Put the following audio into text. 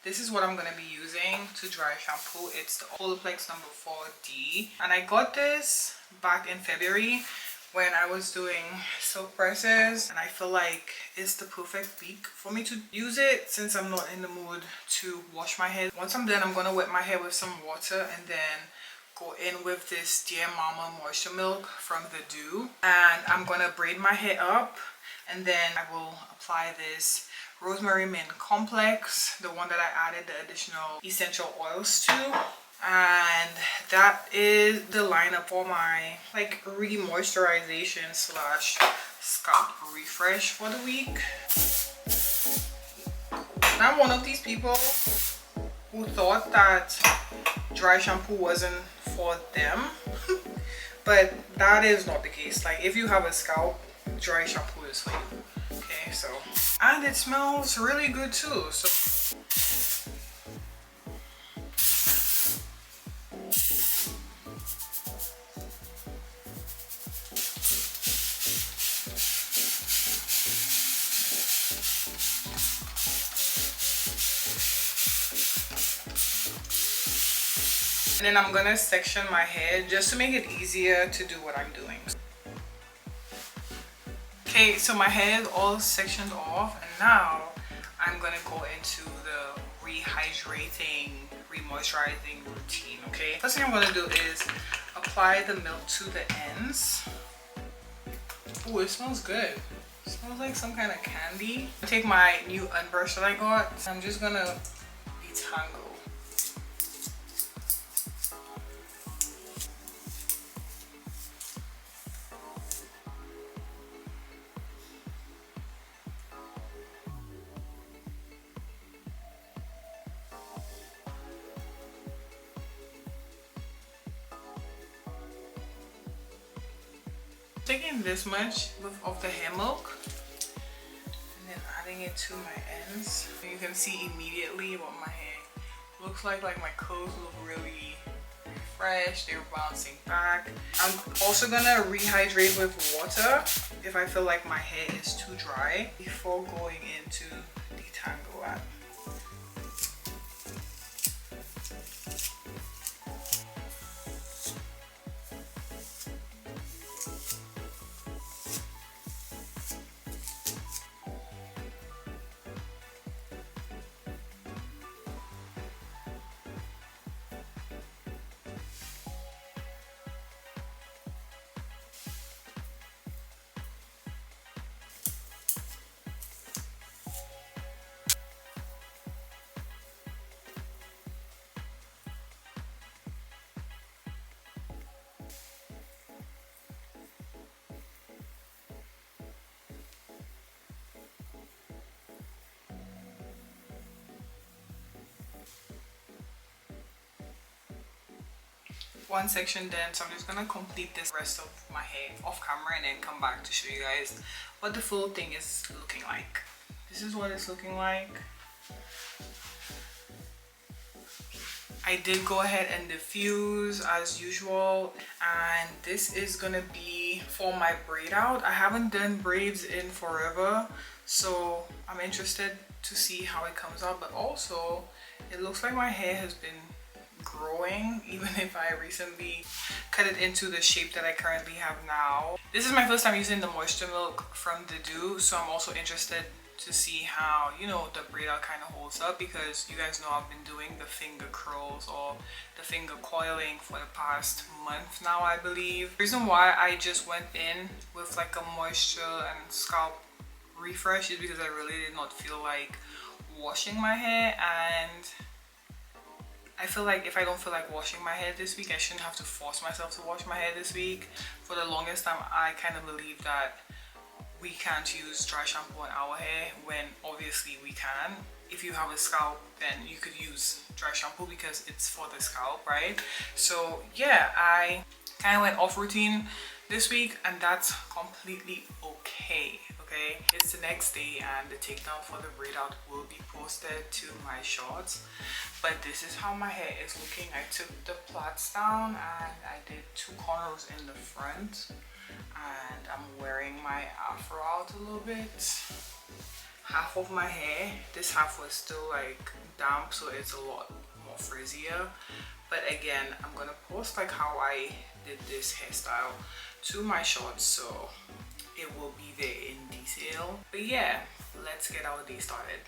This is what I'm going to be using to dry shampoo. It's the Olaplex number 4D. And I got this back in February when I was doing silk presses. And I feel like it's the perfect week for me to use it since I'm not in the mood to wash my hair. Once I'm done, I'm going to wet my hair with some water and then go in with this Dear Mama Moisture Milk from The Dew. And I'm going to braid my hair up. And then I will apply this rosemary mint complex, the one that I added the additional essential oils to. And that is the lineup for my like remoisturization slash scalp refresh for the week. I'm one of these people who thought that dry shampoo wasn't for them. But that is not the case. Like if you have a scalp, dry shampoo is for you. Okay, so, and it smells really good too. So and then I'm gonna section my hair just to make it easier to do what I'm doing. Okay, so my hair is all sectioned off, and now I'm gonna go into the rehydrating, remoisturizing routine. Okay, first thing I'm gonna do is apply the milk to the ends. Oh, it smells good. It smells like some kind of candy. I take my new unbrush that I got. I'm just gonna detangle. Taking this much of the hair milk and then adding it to my ends. You can see immediately what my hair looks like my curls look really fresh, they're bouncing back. I'm also gonna rehydrate with water if I feel like my hair is too dry before going into detangle at. One section done, so I'm just gonna complete this rest of my hair off camera and then come back to show you guys what the full thing is looking like. This is what it's looking like. I did go ahead and diffuse as usual, and this is gonna be for my braid out. I haven't done braids in forever, so I'm interested to see how it comes out. But also it looks like my hair has been growing even if I recently cut it into the shape that I currently have now. This is my first time using the moisture milk from The Dew, so I'm also interested to see how, you know, the braid out kind of holds up, because you guys know I've been doing the finger curls or the finger coiling for the past month now, I believe. The reason why I just went in with like a moisture and scalp refresh is because I really did not feel like washing my hair, and I feel like if I don't feel like washing my hair this week, I shouldn't have to force myself to wash my hair this week. For the longest time, I kind of believe that we can't use dry shampoo on our hair when obviously we can. If you have a scalp, then you could use dry shampoo because it's for the scalp, right? So yeah, I kind of went off routine this week, and that's completely okay. It's the next day and the takedown for the braid out will be posted to my shorts, but this is how my hair is looking. I took the plaits down and I did 2 cornrows in the front, and I'm wearing my afro out a little bit. half of my hair. This half was still like damp, so it's a lot more frizzier. But again, I'm gonna post like how I did this hairstyle to my shorts, so it will be there in detail. But yeah, let's get our day started.